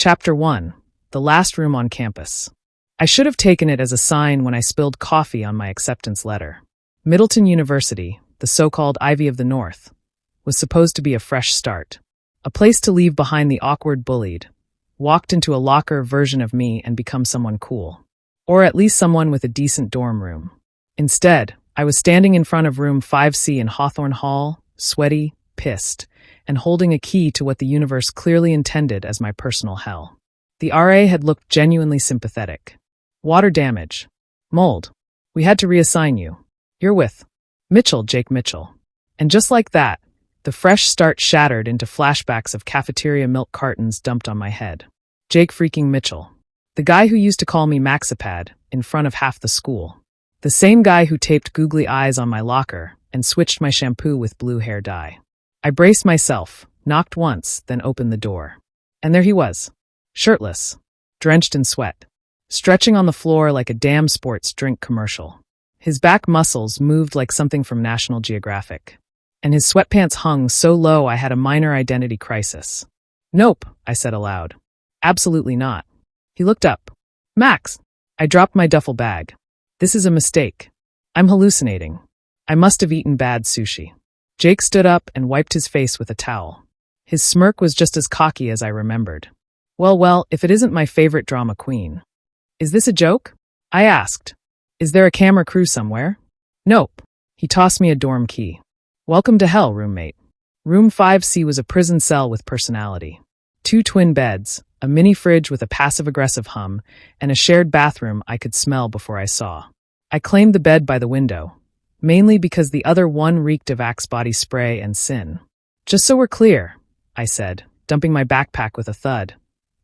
Chapter 1. The Last Room on Campus. I should have taken it as a sign when I spilled coffee on my acceptance letter. Middleton University, the so-called Ivy of the North, was supposed to be a fresh start. A place to leave behind the awkward bullied, walked into a locker version of me and become someone cool. Or at least someone with a decent dorm room. Instead, I was standing in front of room 5C in Hawthorne Hall, sweaty, pissed, and holding a key to what the universe clearly intended as my personal hell. The RA had looked genuinely sympathetic. Water damage. Mold. We had to reassign you. You're with Mitchell, Jake Mitchell. And just like that, the fresh start shattered into flashbacks of cafeteria milk cartons dumped on my head. Jake freaking Mitchell. The guy who used to call me Maxipad in front of half the school. The same guy who taped googly eyes on my locker and switched my shampoo with blue hair dye. I braced myself, knocked once, then opened the door. And there he was, shirtless, drenched in sweat, stretching on the floor like a damn sports drink commercial. His back muscles moved like something from National Geographic. And his sweatpants hung so low I had a minor identity crisis. Nope, I said aloud. Absolutely not. He looked up. Max. I dropped my duffel bag. This is a mistake. I'm hallucinating. I must have eaten bad sushi. Jake stood up and wiped his face with a towel. His smirk was just as cocky as I remembered. Well, if it isn't my favorite drama queen. Is this a joke? I asked. Is there a camera crew somewhere? Nope. He tossed me a dorm key. Welcome to hell, roommate. Room 5C was a prison cell with personality. 2 twin beds, a mini fridge with a passive-aggressive hum, and a shared bathroom I could smell before I saw. I claimed the bed by the window, mainly because the other one reeked of Axe body spray and sin. Just so we're clear, I said, dumping my backpack with a thud.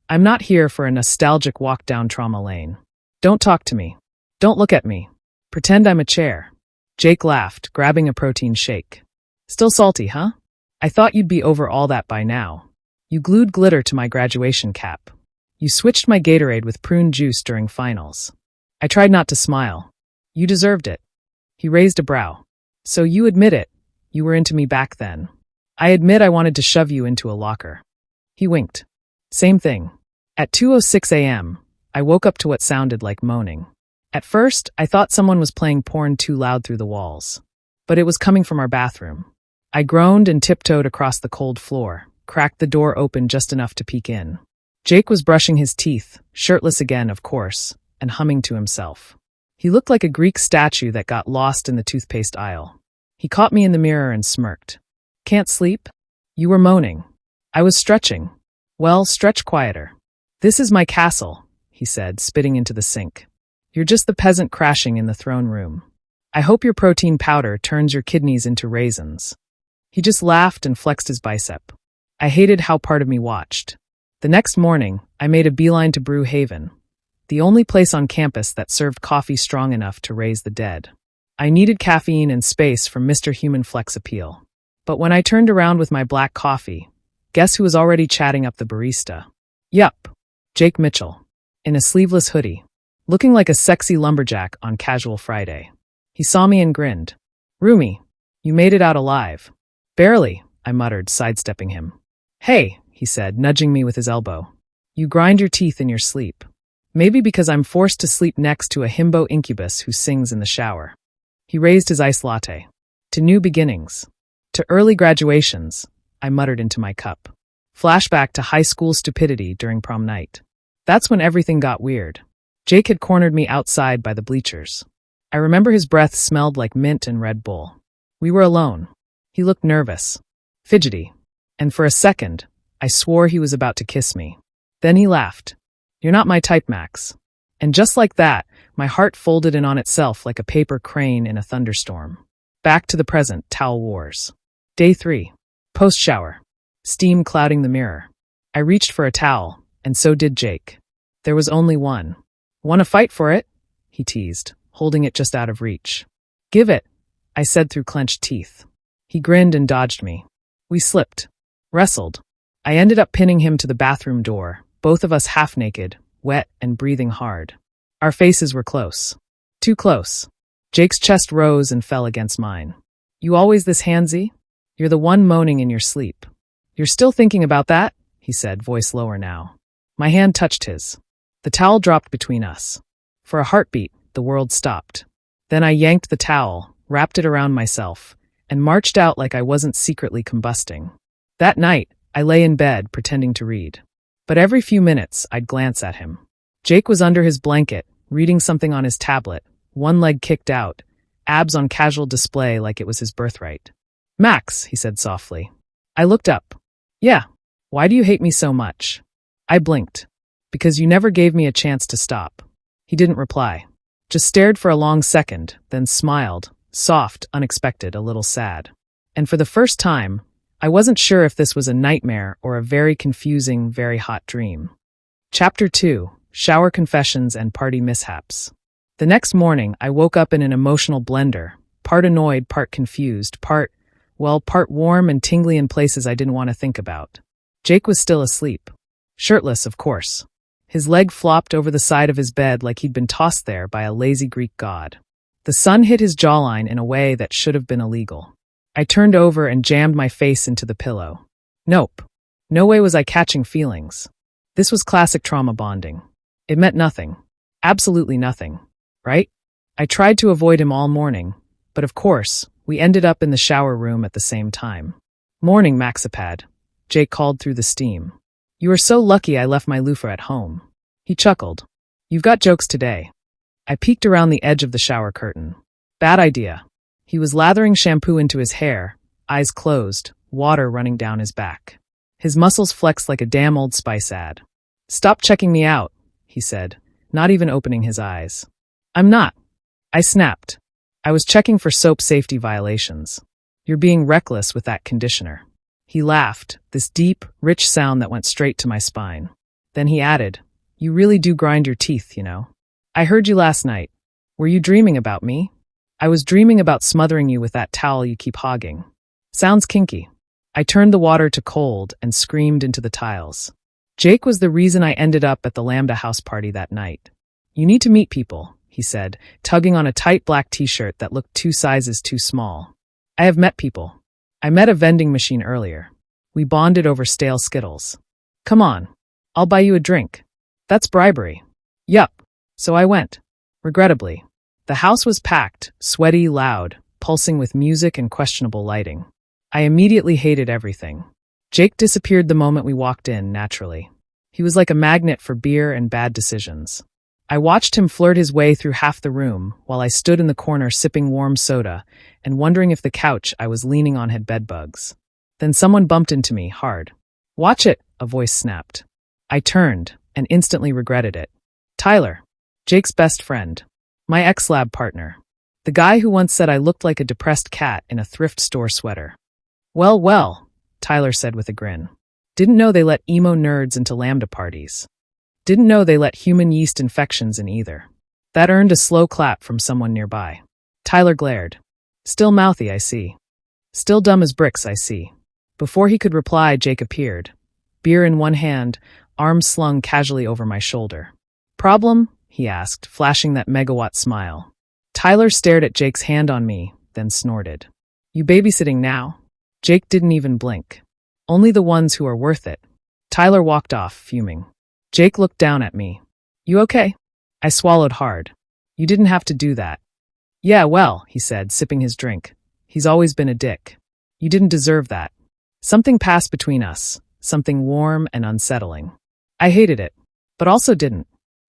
I'm not here for a nostalgic walk down trauma lane. Don't talk to me. Don't look at me. Pretend I'm a chair. Jake laughed, grabbing a protein shake. Still salty, huh? I thought you'd be over all that by now. You glued glitter to my graduation cap. You switched my Gatorade with prune juice during finals. I tried not to smile. You deserved it. He raised a brow. So you admit it. You were into me back then. I admit I wanted to shove you into a locker. He winked. Same thing. At 2:06 a.m., I woke up to what sounded like moaning. At first, I thought someone was playing porn too loud through the walls. But it was coming from our bathroom. I groaned and tiptoed across the cold floor, cracked the door open just enough to peek in. Jake was brushing his teeth, shirtless again, of course, and humming to himself. He looked like a Greek statue that got lost in the toothpaste aisle. He caught me in the mirror and smirked. Can't sleep? You were moaning. I was stretching. Well, stretch quieter. This is my castle, he said, spitting into the sink. You're just the peasant crashing in the throne room. I hope your protein powder turns your kidneys into raisins. He just laughed and flexed his bicep. I hated how part of me watched. The next morning, I made a beeline to Brew Haven, the only place on campus that served coffee strong enough to raise the dead. I needed caffeine and space from Mr. Human Flex appeal. But when I turned around with my black coffee, guess who was already chatting up the barista? Yup, Jake Mitchell, in a sleeveless hoodie, looking like a sexy lumberjack on Casual Friday. He saw me and grinned. Roomy, you made it out alive. Barely, I muttered, sidestepping him. Hey, he said, nudging me with his elbow. You grind your teeth in your sleep. Maybe because I'm forced to sleep next to a himbo incubus who sings in the shower. He raised his iced latte. To new beginnings. To early graduations, I muttered into my cup. Flashback to high school stupidity during prom night. That's when everything got weird. Jake had cornered me outside by the bleachers. I remember his breath smelled like mint and Red Bull. We were alone. He looked nervous, fidgety, and for a second, I swore he was about to kiss me. Then he laughed. You're not my type, Max. And just like that, my heart folded in on itself like a paper crane in a thunderstorm. Back to the present, towel wars. Day 3. Post-shower. Steam clouding the mirror. I reached for a towel, and so did Jake. There was only one. Want to fight for it? He teased, holding it just out of reach. Give it, I said through clenched teeth. He grinned and dodged me. We slipped. Wrestled. I ended up pinning him to the bathroom door, both of us half-naked, wet and breathing hard. Our faces were close. Too close. Jake's chest rose and fell against mine. You always this handsy? You're the one moaning in your sleep. You're still thinking about that? He said, voice lower now. My hand touched his. The towel dropped between us. For a heartbeat, the world stopped. Then I yanked the towel, wrapped it around myself, and marched out like I wasn't secretly combusting. That night, I lay in bed pretending to read. But every few minutes, I'd glance at him. Jake was under his blanket, reading something on his tablet, one leg kicked out, abs on casual display like it was his birthright. "Max," he said softly. I looked up. "Yeah. Why do you hate me so much?" I blinked. "Because you never gave me a chance to stop." He didn't reply. Just stared for a long second, then smiled, soft, unexpected, a little sad. And for the first time, I wasn't sure if this was a nightmare or a very confusing, very hot dream. Chapter 2: Shower Confessions and Party Mishaps. The next morning, I woke up in an emotional blender, part annoyed, part confused, part warm and tingly in places I didn't want to think about. Jake was still asleep. Shirtless, of course. His leg flopped over the side of his bed like he'd been tossed there by a lazy Greek god. The sun hit his jawline in a way that should have been illegal. I turned over and jammed my face into the pillow. Nope. No way was I catching feelings. This was classic trauma bonding. It meant nothing. Absolutely nothing. Right? I tried to avoid him all morning, but of course, we ended up in the shower room at the same time. "Morning, Maxipad," Jake called through the steam. "You are so lucky I left my loofah at home." He chuckled. "You've got jokes today." I peeked around the edge of the shower curtain. Bad idea. He was lathering shampoo into his hair, eyes closed, water running down his back. His muscles flexed like a damn Old Spice ad. "Stop checking me out," he said, not even opening his eyes. "I'm not." I snapped. "I was checking for soap safety violations. You're being reckless with that conditioner." He laughed, this deep, rich sound that went straight to my spine. Then he added, "You really do grind your teeth, you know. I heard you last night. Were you dreaming about me?" "I was dreaming about smothering you with that towel you keep hogging." "Sounds kinky." I turned the water to cold and screamed into the tiles. Jake was the reason I ended up at the Lambda house party that night. "You need to meet people," he said, tugging on a tight black t-shirt that looked 2 sizes too small. "I have met people. I met a vending machine earlier. We bonded over stale Skittles. Come on. I'll buy you a drink." "That's bribery." "Yup." So I went. Regrettably. The house was packed, sweaty, loud, pulsing with music and questionable lighting. I immediately hated everything. Jake disappeared the moment we walked in, naturally. He was like a magnet for beer and bad decisions. I watched him flirt his way through half the room while I stood in the corner sipping warm soda and wondering if the couch I was leaning on had bedbugs. Then someone bumped into me, hard. "Watch it," a voice snapped. I turned and instantly regretted it. Tyler, Jake's best friend. My ex-lab partner. The guy who once said I looked like a depressed cat in a thrift store sweater. "Well, well," Tyler said with a grin. "Didn't know they let emo nerds into Lambda parties. Didn't know they let human yeast infections in either." That earned a slow clap from someone nearby. Tyler glared. "Still mouthy, I see. Still dumb as bricks, I see." Before he could reply, Jake appeared. Beer in one hand, arms slung casually over my shoulder. "Problem?" he asked, flashing that megawatt smile. Tyler stared at Jake's hand on me, then snorted. "You babysitting now?" Jake didn't even blink. "Only the ones who are worth it." Tyler walked off, fuming. Jake looked down at me. "You okay?" I swallowed hard. "You didn't have to do that." "Yeah, well," he said, sipping his drink. "He's always been a dick. You didn't deserve that." Something passed between us, something warm and unsettling. I hated it, but also didn't.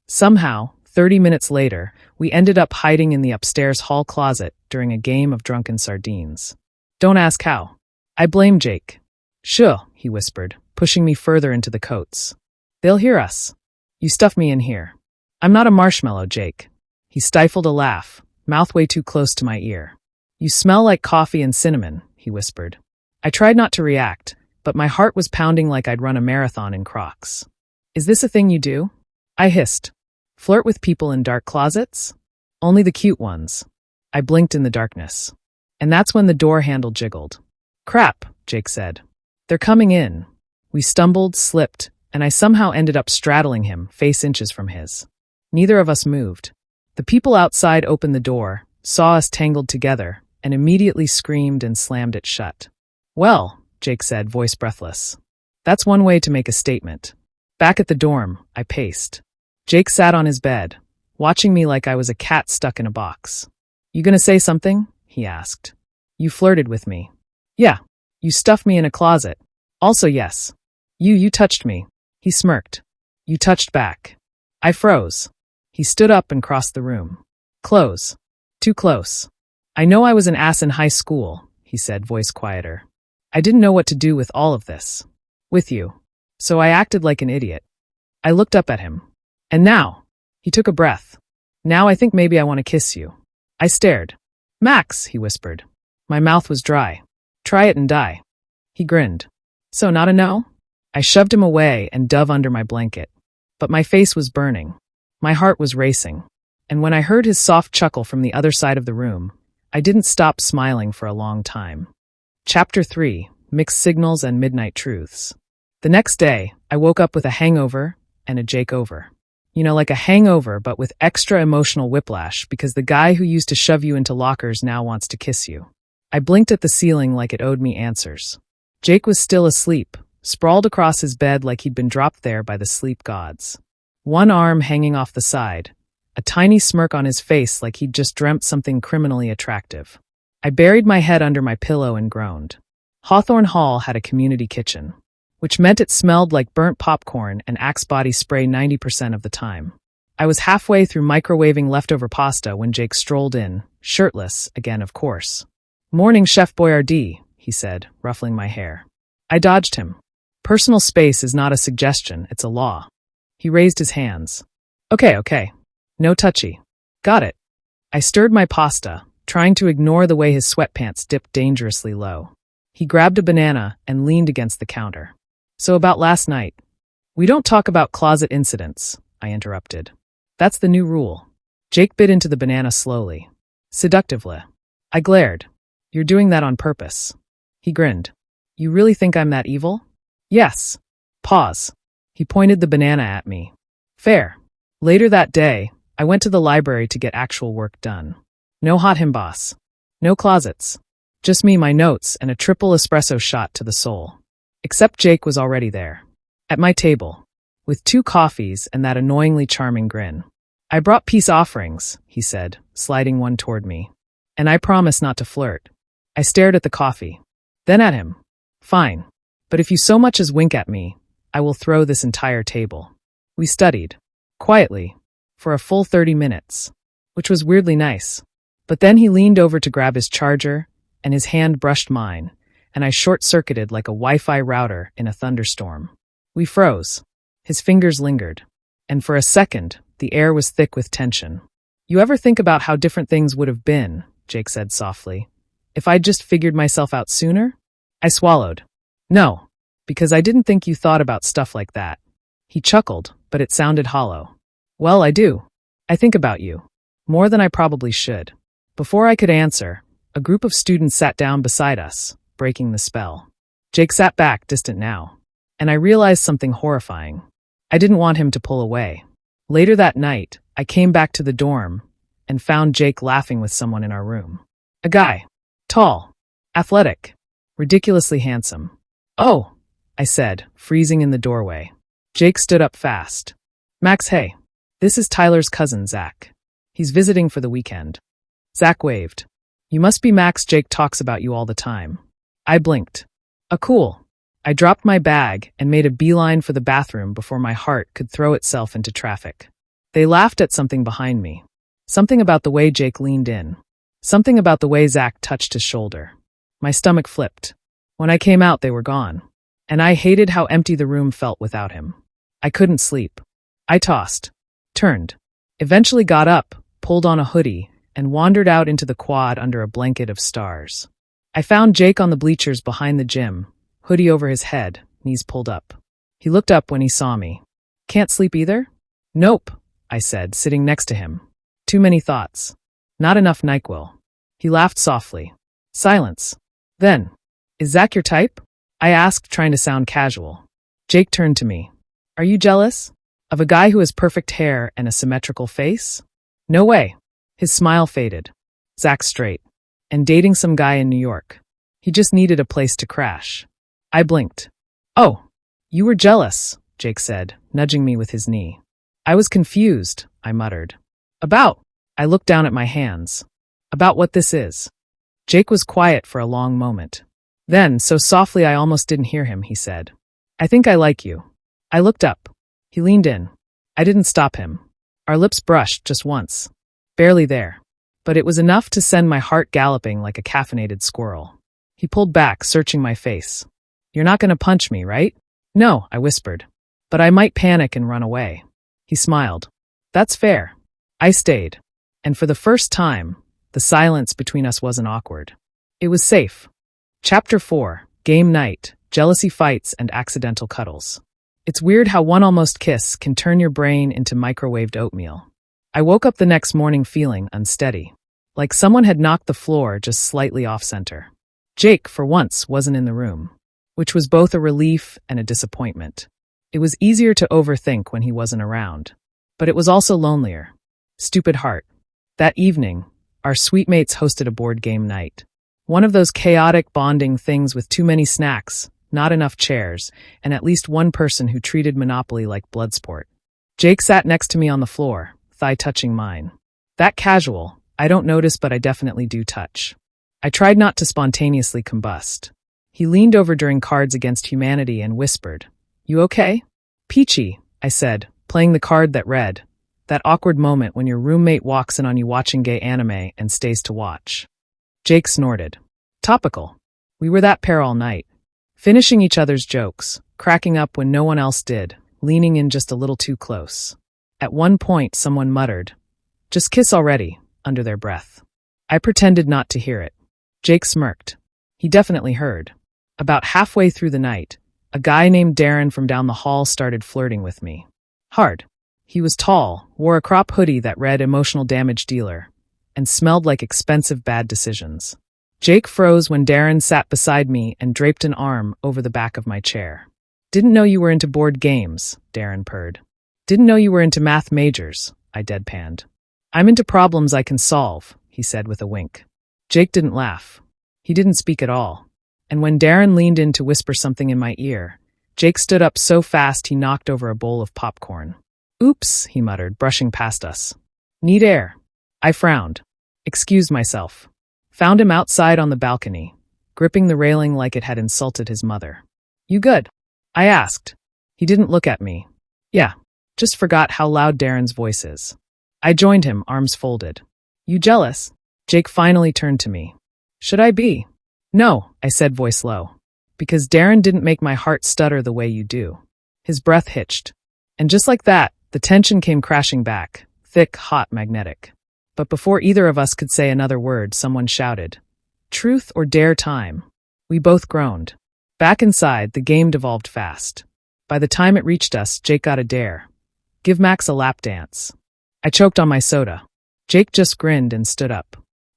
Somehow, 30 minutes later, we ended up hiding in the upstairs hall closet during a game of drunken sardines. Don't ask how. I blame Jake. "Sure," he whispered, pushing me further into the coats. "They'll hear us. You stuff me in here." "I'm not a marshmallow, Jake." He stifled a laugh, mouth way too close to my ear. "You smell like coffee and cinnamon," he whispered. I tried not to react, but my heart was pounding like I'd run a marathon in Crocs. "Is this a thing you do?" I hissed. "Flirt with people in dark closets?" "Only the cute ones." I blinked in the darkness. And that's when the door handle jiggled. "Crap," Jake said. "They're coming in." We stumbled, slipped, and I somehow ended up straddling him, face inches from his. Neither of us moved. The people outside opened the door, saw us tangled together, and immediately screamed and slammed it shut. "Well," Jake said, voice breathless. "That's one way to make a statement." Back at the dorm, I paced. Jake sat on his bed, watching me like I was a cat stuck in a box. "You gonna say something?" he asked. "You flirted with me." "Yeah. You stuffed me in a closet." "Also yes." You touched me." He smirked. "You touched back." I froze. He stood up and crossed the room. "Close. Too close." "I know I was an ass in high school," he said, voice quieter. "I didn't know what to do with all of this. With you. So I acted like an idiot." I looked up at him. "And now?" He took a breath. "Now I think maybe I want to kiss you." I stared. "Max," he whispered. My mouth was dry. "Try it and die." He grinned. "So not a no?" I shoved him away and dove under my blanket. But my face was burning. My heart was racing. And when I heard his soft chuckle from the other side of the room, I didn't stop smiling for a long time. Chapter 3: Mixed Signals and Midnight Truths. The next day, I woke up with a hangover and a Jake over. You know, like a hangover, but with extra emotional whiplash because the guy who used to shove you into lockers now wants to kiss you. I blinked at the ceiling like it owed me answers. Jake was still asleep, sprawled across his bed like he'd been dropped there by the sleep gods. One arm hanging off the side, a tiny smirk on his face like he'd just dreamt something criminally attractive. I buried my head under my pillow and groaned. Hawthorne Hall had a community kitchen, which meant it smelled like burnt popcorn and Axe body spray 90% of the time. I was halfway through microwaving leftover pasta when Jake strolled in, shirtless, again of course. "Morning, Chef Boyardee," he said, ruffling my hair. I dodged him. "Personal space is not a suggestion, it's a law." He raised his hands. Okay. No touchy." "Got it." I stirred my pasta, trying to ignore the way his sweatpants dipped dangerously low. He grabbed a banana and leaned against the counter. "So about last night." "We don't talk about closet incidents," I interrupted. "That's the new rule." Jake bit into the banana slowly. Seductively. I glared. "You're doing that on purpose." He grinned. "You really think I'm that evil?" "Yes." Pause. He pointed the banana at me. "Fair." Later that day, I went to the library to get actual work done. No hot him boss. No closets. Just me, my notes, and a triple espresso shot to the soul. Except Jake was already there. At my table. With 2 coffees and that annoyingly charming grin. "I brought peace offerings," he said, sliding one toward me. "And I promise not to flirt." I stared at the coffee. Then at him. "Fine. But if you so much as wink at me, I will throw this entire table." We studied. Quietly. For a full 30 minutes. Which was weirdly nice. But then he leaned over to grab his charger, and his hand brushed mine, and I short-circuited like a Wi-Fi router in a thunderstorm. We froze. His fingers lingered. And for a second, the air was thick with tension. "You ever think about how different things would have been," Jake said softly, "if I'd just figured myself out sooner?" I swallowed. "No, because I didn't think you thought about stuff like that." He chuckled, but it sounded hollow. "Well, I do. I think about you. More than I probably should." Before I could answer, a group of students sat down beside us, breaking the spell. Jake sat back, distant now. And I realized something horrifying. I didn't want him to pull away. Later that night, I came back to the dorm and found Jake laughing with someone in our room. A guy. Tall. Athletic. Ridiculously handsome. "Oh," I said, freezing in the doorway. Jake stood up fast. "Max, hey. This is Tyler's cousin, Zach. He's visiting for the weekend." Zach waved. "You must be Max. Jake talks about you all the time." I blinked. Cool." I dropped my bag and made a beeline for the bathroom before my heart could throw itself into traffic. They laughed at something behind me. Something about the way Jake leaned in. Something about the way Zach touched his shoulder. My stomach flipped. When I came out, they were gone. And I hated how empty the room felt without him. I couldn't sleep. I tossed. Turned. Eventually got up, pulled on a hoodie, and wandered out into the quad under a blanket of stars. I found Jake on the bleachers behind the gym, hoodie over his head, knees pulled up. He looked up when he saw me. "Can't sleep either?" "Nope," I said, sitting next to him. "Too many thoughts. Not enough NyQuil." He laughed softly. Silence. Then, "Is Zach your type?" I asked, trying to sound casual. Jake turned to me. "Are you jealous? Of a guy who has perfect hair and a symmetrical face?" "No way." His smile faded. "Zach's straight. And dating some guy in New York. He just needed a place to crash." I blinked. "Oh, you were jealous," Jake said, nudging me with his knee. I was confused, I muttered. About. I looked down at my hands. About what this is. Jake was quiet for a long moment. Then, so softly I almost didn't hear him, he said. I think I like you. I looked up. He leaned in. I didn't stop him. Our lips brushed just once. Barely there. But it was enough to send my heart galloping like a caffeinated squirrel. He pulled back, searching my face. You're not going to punch me, right? No, I whispered. But I might panic and run away. He smiled. That's fair. I stayed. And for the first time, the silence between us wasn't awkward. It was safe. Chapter 4. Game Night, Jealousy Fights and Accidental Cuddles. It's weird how one almost kiss can turn your brain into microwaved oatmeal. I woke up the next morning feeling unsteady. Like someone had knocked the floor just slightly off-center. Jake, for once, wasn't in the room, which was both a relief and a disappointment. It was easier to overthink when he wasn't around. But it was also lonelier. Stupid heart. That evening, our suite mates hosted a board game night. One of those chaotic bonding things with too many snacks, not enough chairs, and at least one person who treated Monopoly like blood sport. Jake sat next to me on the floor, thigh touching mine. That casual, I don't notice but I definitely do touch. I tried not to spontaneously combust. He leaned over during Cards Against Humanity and whispered, You okay? Peachy, I said, playing the card that read, that awkward moment when your roommate walks in on you watching gay anime and stays to watch. Jake snorted. Topical. We were that pair all night. Finishing each other's jokes, cracking up when no one else did, leaning in just a little too close. At one point, someone muttered, Just kiss already, under their breath. I pretended not to hear it. Jake smirked. He definitely heard. About halfway through the night, a guy named Darren from down the hall started flirting with me. Hard. He was tall, wore a crop hoodie that read Emotional Damage Dealer, and smelled like expensive bad decisions. Jake froze when Darren sat beside me and draped an arm over the back of my chair. Didn't know you were into board games, Darren purred. Didn't know you were into math majors, I deadpanned. I'm into problems I can solve, he said with a wink. Jake didn't laugh. He didn't speak at all. And when Darren leaned in to whisper something in my ear, Jake stood up so fast he knocked over a bowl of popcorn. Oops, he muttered, brushing past us. Need air. I frowned. Excused myself. Found him outside on the balcony, gripping the railing like it had insulted his mother. You good? I asked. He didn't look at me. Yeah, just forgot how loud Darren's voice is. I joined him, arms folded. You jealous? Jake finally turned to me. Should I be? No, I said, voice low. Because Darren didn't make my heart stutter the way you do. His breath hitched. And just like that, the tension came crashing back, thick, hot, magnetic. But before either of us could say another word, someone shouted, Truth or dare time? We both groaned. Back inside, the game devolved fast. By the time it reached us, Jake got a dare. Give Max a lap dance. I choked on my soda. Jake just grinned and stood up.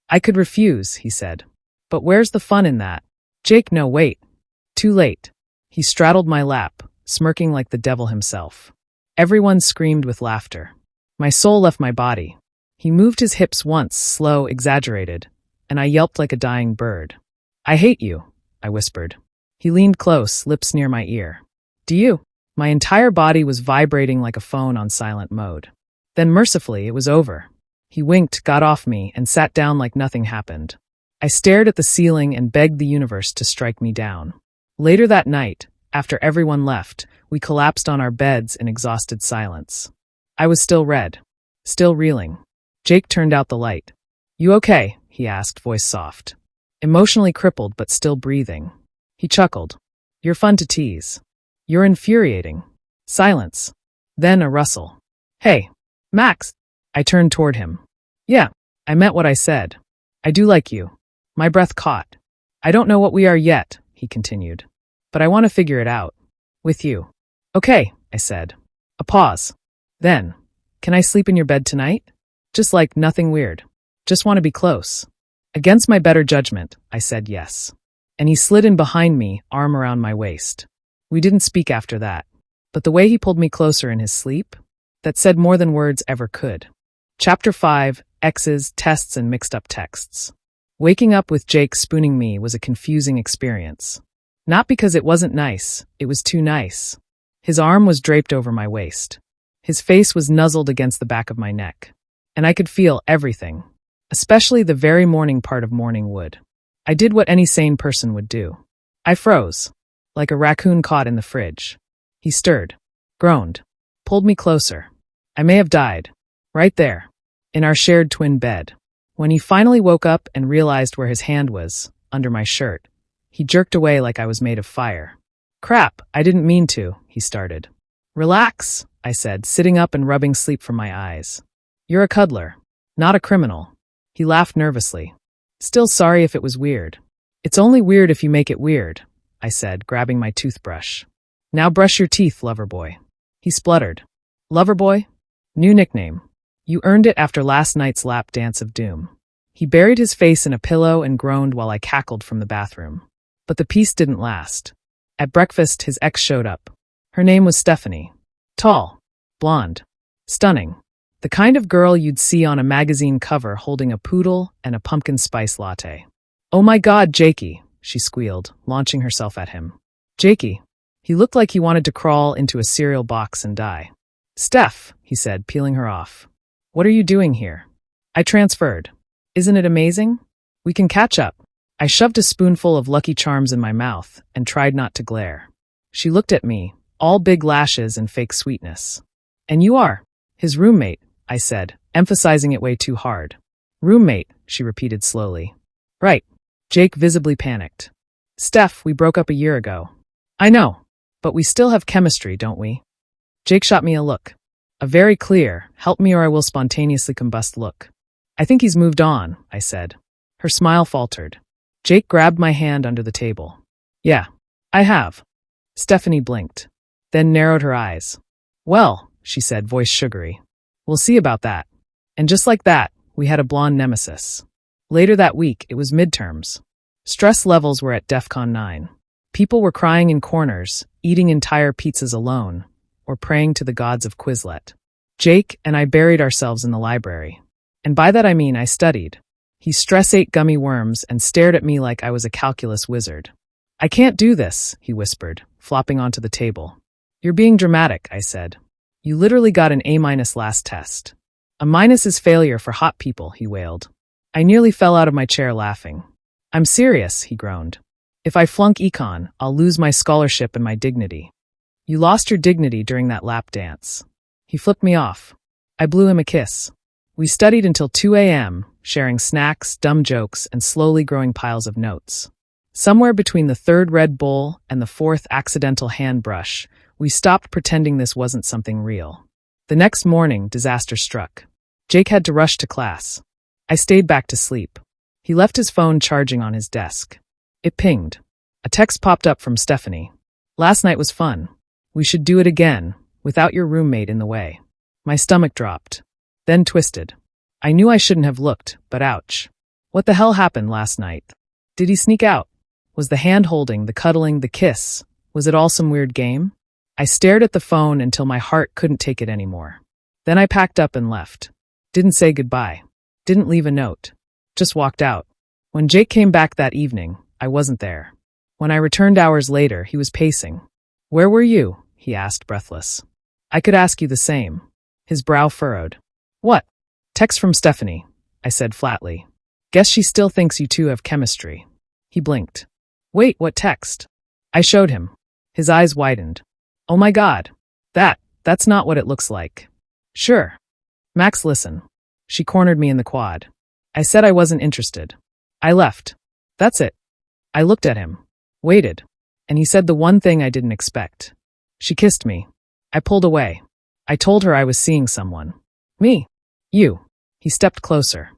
I could refuse, he said. But where's the fun in that? Jake, no, wait. Too late. He straddled my lap, smirking like the devil himself. Everyone screamed with laughter. My soul left my body. He moved his hips once, slow, exaggerated, and I yelped like a dying bird. I hate you, I whispered. He leaned close, lips near my ear. Do you? My entire body was vibrating like a phone on silent mode. Then mercifully, it was over. He winked, got off me, and sat down like nothing happened. I stared at the ceiling and begged the universe to strike me down. Later that night, after everyone left, we collapsed on our beds in exhausted silence. I was still red, still reeling. Jake turned out the light. You okay? He asked, voice soft. Emotionally crippled but still breathing. He chuckled. You're fun to tease. You're infuriating. Silence. Then a rustle. Hey, Max. I turned toward him. Yeah, I meant what I said. I do like you. My breath caught. I don't know what we are yet, he continued. But I want to figure it out. With you. Okay, I said. A pause. Then, can I sleep in your bed tonight? Just like nothing weird. Just want to be close. Against my better judgment, I said yes. And he slid in behind me, arm around my waist. We didn't speak after that. But the way he pulled me closer in his sleep, that said more than words ever could. Chapter 5, X's, Tests, and Mixed-Up Texts. Waking up with Jake spooning me was a confusing experience. Not because it wasn't nice, it was too nice. His arm was draped over my waist. His face was nuzzled against the back of my neck. And I could feel everything, especially the very morning part of morning wood. I did what any sane person would do. I froze, like a raccoon caught in the fridge. He stirred, groaned, pulled me closer. I may have died, right there, in our shared twin bed. When he finally woke up and realized where his hand was, under my shirt, he jerked away like I was made of fire. Crap, I didn't mean to, he started. Relax, I said, sitting up and rubbing sleep from my eyes. You're a cuddler, not a criminal. He laughed nervously. Still sorry if it was weird. It's only weird if you make it weird, I said, grabbing my toothbrush. Now brush your teeth, Loverboy. He spluttered. Loverboy? New nickname. You earned it after last night's lap dance of doom. He buried his face in a pillow and groaned while I cackled from the bathroom. But the peace didn't last. At breakfast, his ex showed up. Her name was Stephanie. Tall, blonde, stunning. The kind of girl you'd see on a magazine cover holding a poodle and a pumpkin spice latte. Oh my God, Jakey, she squealed, launching herself at him. Jakey. He looked like he wanted to crawl into a cereal box and die. Steph, he said, peeling her off. What are you doing here? I transferred. Isn't it amazing? We can catch up. I shoved a spoonful of Lucky Charms in my mouth and tried not to glare. She looked at me, all big lashes and fake sweetness. And you are his roommate, I said, emphasizing it way too hard. Roommate, she repeated slowly. Right. Jake visibly panicked. Steph, we broke up a year ago. I know, but we still have chemistry, don't we? Jake shot me a look. A very clear, help me or I will spontaneously combust look. I think he's moved on, I said. Her smile faltered. Jake grabbed my hand under the table. Yeah, I have. Stephanie blinked, then narrowed her eyes. Well, she said, voice sugary. We'll see about that. And just like that, we had a blonde nemesis. Later that week, it was midterms. Stress levels were at DEFCON 9. People were crying in corners, eating entire pizzas alone, or praying to the gods of Quizlet. Jake and I buried ourselves in the library. And by that I mean I studied. He stress-ate gummy worms and stared at me like I was a calculus wizard. I can't do this, he whispered, flopping onto the table. You're being dramatic, I said. You literally got an A- last test. A minus is failure for hot people, he wailed. I nearly fell out of my chair laughing. I'm serious, he groaned. If I flunk econ, I'll lose my scholarship and my dignity. You lost your dignity during that lap dance. He flipped me off. I blew him a kiss. We studied until 2 a.m., sharing snacks, dumb jokes, and slowly growing piles of notes. Somewhere between the third Red Bull and the fourth accidental hand brush, we stopped pretending this wasn't something real. The next morning, disaster struck. Jake had to rush to class. I stayed back to sleep. He left his phone charging on his desk. It pinged. A text popped up from Stephanie. Last night was fun. We should do it again, without your roommate in the way. My stomach dropped, then twisted. I knew I shouldn't have looked, but ouch. What the hell happened last night? Did he sneak out? Was the hand-holding, the cuddling, the kiss, was it all some weird game? I stared at the phone until my heart couldn't take it anymore. Then I packed up and left. Didn't say goodbye. Didn't leave a note. Just walked out. When Jake came back that evening, I wasn't there. When I returned hours later, he was pacing. Where were you? He asked, breathless. I could ask you the same. His brow furrowed. What? Text from Stephanie, I said flatly. Guess she still thinks you two have chemistry. He blinked. Wait, what text? I showed him. His eyes widened. Oh my God. That's not what it looks like. Sure. Max, listen. She cornered me in the quad. I said I wasn't interested. I left. That's it. I looked at him. Waited. And he said the one thing I didn't expect. She kissed me. I pulled away. I told her I was seeing someone. Me. You. He stepped closer.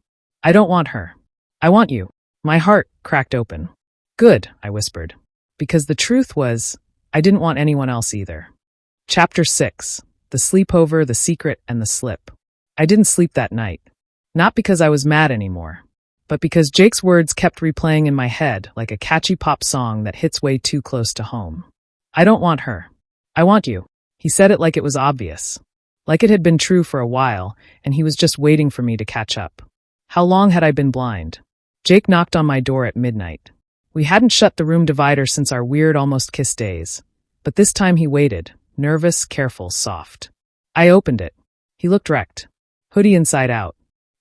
I don't want her. I want you. My heart cracked open. Good, I whispered. Because the truth was, I didn't want anyone else either. Chapter 6. The Sleepover, the Secret, and the Slip. I didn't sleep that night. Not because I was mad anymore, but because Jake's words kept replaying in my head like a catchy pop song that hits way too close to home. I don't want her. I want you. He said it like it was obvious. Like it had been true for a while, and he was just waiting for me to catch up. How long had I been blind? Jake knocked on my door at midnight. We hadn't shut the room divider since our weird almost kiss days. But this time he waited, nervous, careful, soft. I opened it. He looked wrecked. Hoodie inside out.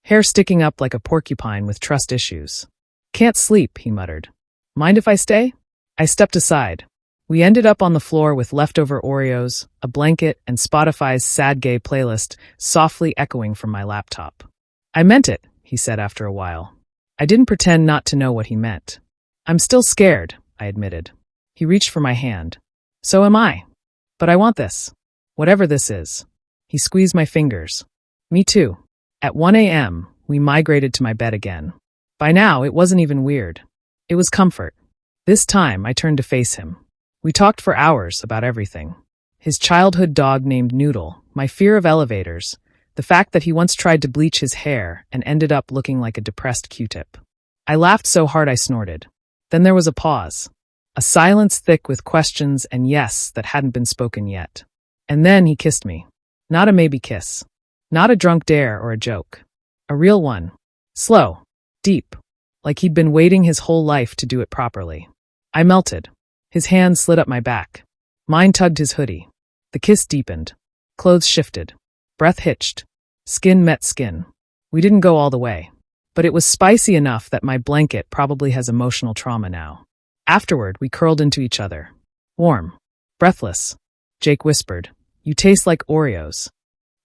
Hair sticking up like a porcupine with trust issues. "Can't sleep," he muttered. "Mind if I stay?" I stepped aside. We ended up on the floor with leftover Oreos, a blanket, and Spotify's sad gay playlist softly echoing from my laptop. "I meant it," he said after a while. I didn't pretend not to know what he meant. "I'm still scared," I admitted. He reached for my hand. "So am I. But I want this. Whatever this is." He squeezed my fingers. "Me too." At 1 a.m., we migrated to my bed again. By now, it wasn't even weird. It was comfort. This time, I turned to face him. We talked for hours about everything. His childhood dog named Noodle, my fear of elevators, the fact that he once tried to bleach his hair and ended up looking like a depressed Q-tip. I laughed so hard I snorted. Then there was a pause. A silence thick with questions and yes that hadn't been spoken yet. And then he kissed me. Not a maybe kiss. Not a drunk dare or a joke. A real one. Slow. Deep. Like he'd been waiting his whole life to do it properly. I melted. His hand slid up my back. Mine tugged his hoodie. The kiss deepened. Clothes shifted. Breath hitched. Skin met skin. We didn't go all the way. But it was spicy enough that my blanket probably has emotional trauma now. Afterward, we curled into each other. Warm. Breathless. Jake whispered, "You taste like Oreos."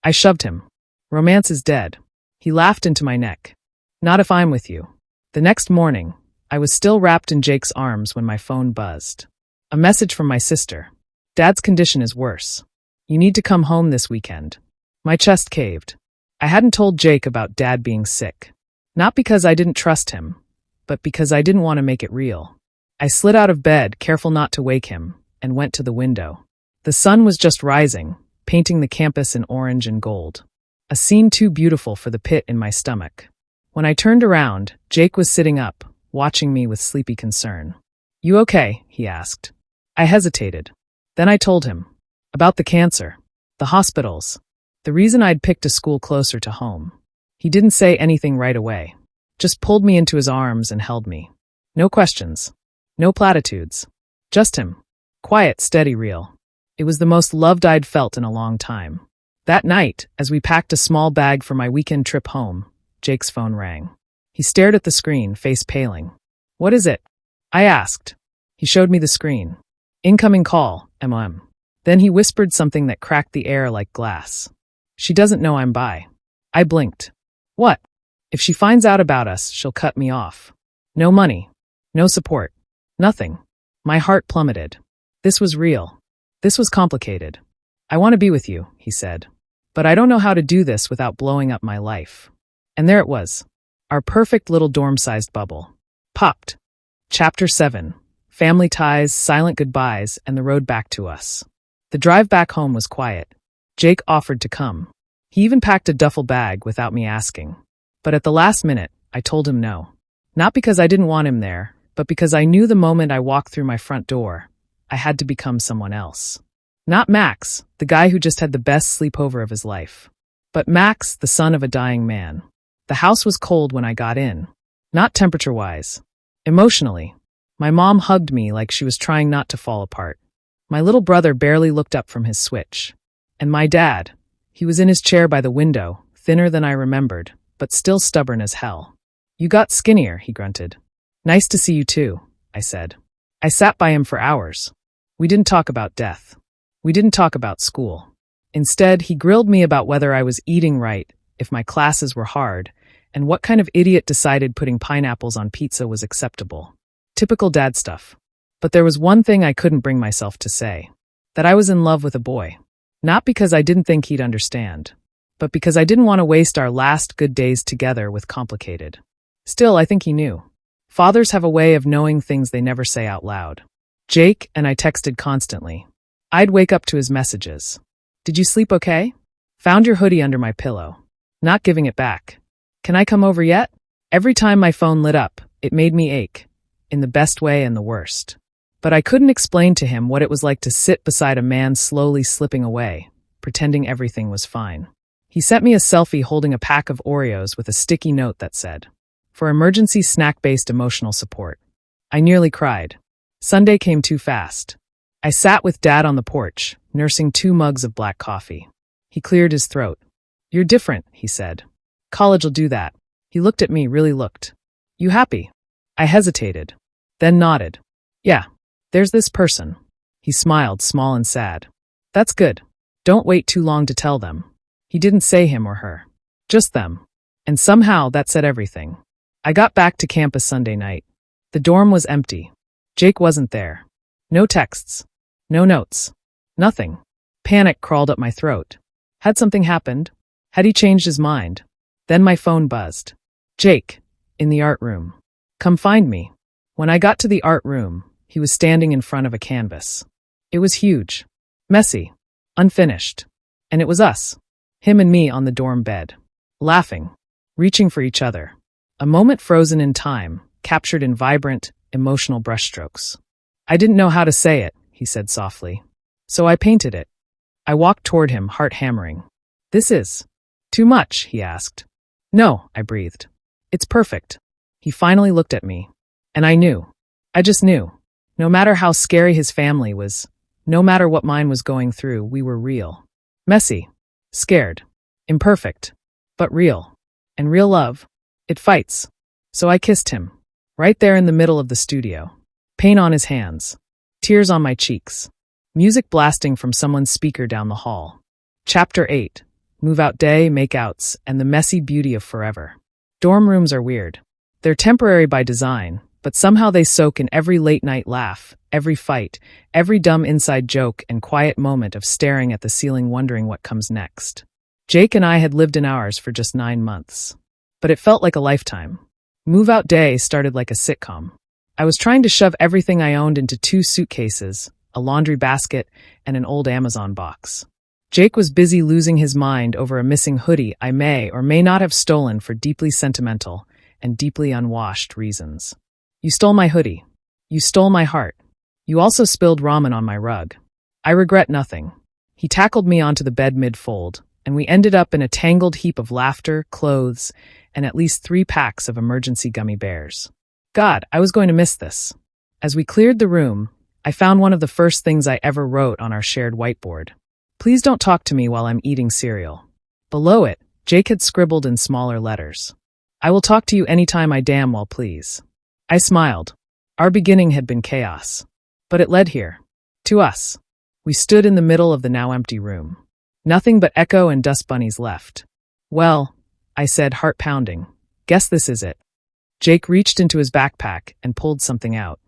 I shoved him. "Romance is dead." He laughed into my neck. "Not if I'm with you." The next morning, I was still wrapped in Jake's arms when my phone buzzed. A message from my sister. "Dad's condition is worse. You need to come home this weekend." My chest caved. I hadn't told Jake about Dad being sick. Not because I didn't trust him, but because I didn't want to make it real. I slid out of bed, careful not to wake him, and went to the window. The sun was just rising, painting the campus in orange and gold. A scene too beautiful for the pit in my stomach. When I turned around, Jake was sitting up, watching me with sleepy concern. "You okay?" he asked. I hesitated. Then I told him. About the cancer. The hospitals. The reason I'd picked a school closer to home. He didn't say anything right away. Just pulled me into his arms and held me. No questions. No platitudes. Just him. Quiet, steady, real. It was the most loved I'd felt in a long time. That night, as we packed a small bag for my weekend trip home, Jake's phone rang. He stared at the screen, face paling. "What is it?" I asked. He showed me the screen. "Incoming call, M.O.M." Then he whispered something that cracked the air like glass. "She doesn't know I'm bi." I blinked. "What?" "If she finds out about us, she'll cut me off." No money. No support. Nothing. My heart plummeted. This was real. This was complicated. "I want to be with you," he said. "But I don't know how to do this without blowing up my life." And there it was. Our perfect little dorm-sized bubble. Popped. Chapter 7. Family ties, silent goodbyes, and the road back to us. The drive back home was quiet. Jake offered to come. He even packed a duffel bag without me asking. But at the last minute, I told him no. Not because I didn't want him there, but because I knew the moment I walked through my front door, I had to become someone else. Not Max, the guy who just had the best sleepover of his life. But Max, the son of a dying man. The house was cold when I got in. Not temperature-wise. Emotionally. My mom hugged me like she was trying not to fall apart. My little brother barely looked up from his Switch. And my dad, he was in his chair by the window, thinner than I remembered, but still stubborn as hell. "You got skinnier," he grunted. "Nice to see you too," I said. I sat by him for hours. We didn't talk about death. We didn't talk about school. Instead, he grilled me about whether I was eating right, if my classes were hard, and what kind of idiot decided putting pineapples on pizza was acceptable. Typical dad stuff. But there was one thing I couldn't bring myself to say. That I was in love with a boy. Not because I didn't think he'd understand, but because I didn't want to waste our last good days together with complicated. Still, I think he knew. Fathers have a way of knowing things they never say out loud. Jake and I texted constantly. I'd wake up to his messages. "Did you sleep okay? Found your hoodie under my pillow. Not giving it back. Can I come over yet?" Every time my phone lit up, it made me ache. In the best way and the worst. But I couldn't explain to him what it was like to sit beside a man slowly slipping away, pretending everything was fine. He sent me a selfie holding a pack of Oreos with a sticky note that said, "For emergency snack-based emotional support." I nearly cried. Sunday came too fast. I sat with Dad on the porch, nursing 2 mugs of black coffee. He cleared his throat. "You're different," he said. "College'll do that." He looked at me, really looked. "You happy?" I hesitated, then nodded. "Yeah, there's this person." He smiled, small and sad. "That's good. Don't wait too long to tell them." He didn't say him or her. Just them. And somehow that said everything. I got back to campus Sunday night. The dorm was empty. Jake wasn't there. No texts. No notes. Nothing. Panic crawled up my throat. Had something happened? Had he changed his mind? Then my phone buzzed. "Jake, in the art room. Come find me." When I got to the art room, he was standing in front of a canvas. It was huge. Messy. Unfinished. And it was us. Him and me on the dorm bed. Laughing. Reaching for each other. A moment frozen in time, captured in vibrant, emotional brushstrokes. "I didn't know how to say it," he said softly. "So I painted it." I walked toward him, heart hammering. "This is too much?" he asked. "No," I breathed. "It's perfect." He finally looked at me. And I knew. I just knew. No matter how scary his family was, no matter what mine was going through, we were real. Messy. Scared. Imperfect. But real. And real love, it fights. So I kissed him. Right there in the middle of the studio. Paint on his hands. Tears on my cheeks. Music blasting from someone's speaker down the hall. Chapter 8. Move out day, makeouts, and the messy beauty of forever. Dorm rooms are weird. They're temporary by design, but somehow they soak in every late-night laugh, every fight, every dumb inside joke and quiet moment of staring at the ceiling wondering what comes next. Jake and I had lived in ours for just 9 months. But it felt like a lifetime. Move-out day started like a sitcom. I was trying to shove everything I owned into 2 suitcases, a laundry basket, and an old Amazon box. Jake was busy losing his mind over a missing hoodie I may or may not have stolen for deeply sentimental and deeply unwashed reasons. "You stole my hoodie. You stole my heart. You also spilled ramen on my rug. I regret nothing." He tackled me onto the bed mid-fold, and we ended up in a tangled heap of laughter, clothes, and at least 3 packs of emergency gummy bears. God, I was going to miss this. As we cleared the room, I found one of the first things I ever wrote on our shared whiteboard. "Please don't talk to me while I'm eating cereal." Below it, Jake had scribbled in smaller letters. "I will talk to you anytime I damn well please." I smiled. Our beginning had been chaos. But it led here. To us. We stood in the middle of the now empty room. Nothing but echo and dust bunnies left. "Well," I said, heart pounding, "guess this is it." Jake reached into his backpack and pulled something out.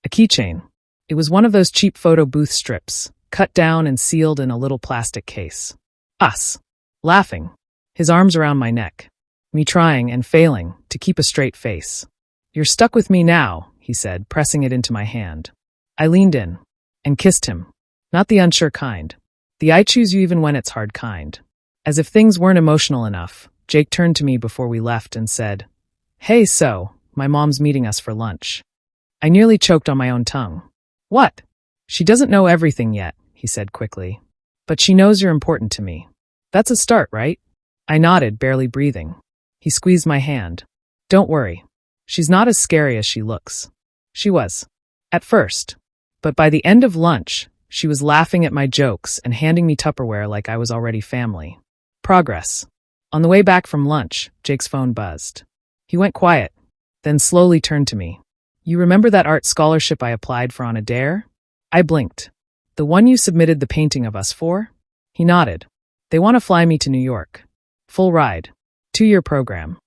A keychain. It was one of those cheap photo booth strips, cut down and sealed in a little plastic case. Us. Laughing. His arms around my neck. Me trying and failing to keep a straight face. "You're stuck with me now," he said, pressing it into my hand. I leaned in and kissed him. Not the unsure kind. The "I choose you even when it's hard" kind. As if things weren't emotional enough, Jake turned to me before we left and said, "Hey, so, my mom's meeting us for lunch." I nearly choked on my own tongue. "What?" "She doesn't know everything yet," he said quickly. "But she knows you're important to me. That's a start, right?" I nodded, barely breathing. He squeezed my hand. "Don't worry. She's not as scary as she looks." She was. At first. But by the end of lunch, she was laughing at my jokes and handing me Tupperware like I was already family. Progress. On the way back from lunch, Jake's phone buzzed. He went quiet, then slowly turned to me. "You remember that art scholarship I applied for on a dare?" I blinked. "The one you submitted the painting of us for?" He nodded. "They want to fly me to New York. Full ride. 2-year program."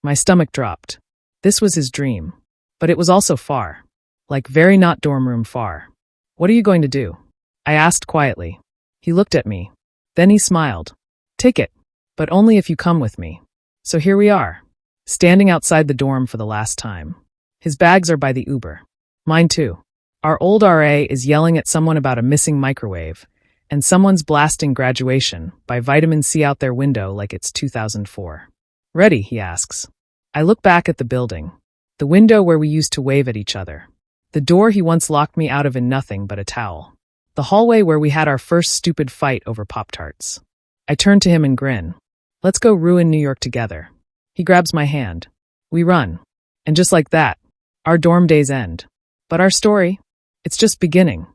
My stomach dropped. This was his dream. But it was also far. Like very not dorm room far. "What are you going to do?" I asked quietly. He looked at me. Then he smiled. "Take it. But only if you come with me." So here we are. Standing outside the dorm for the last time. His bags are by the Uber. Mine too. Our old RA is yelling at someone about a missing microwave, and someone's blasting Graduation by Vitamin C out their window like it's 2004. "Ready?" he asks. I look back at the building. The window where we used to wave at each other. The door he once locked me out of in nothing but a towel. The hallway where we had our first stupid fight over Pop-Tarts. I turn to him and grin. "Let's go ruin New York together." He grabs my hand. We run. And just like that, our dorm days end. But our story? It's just beginning.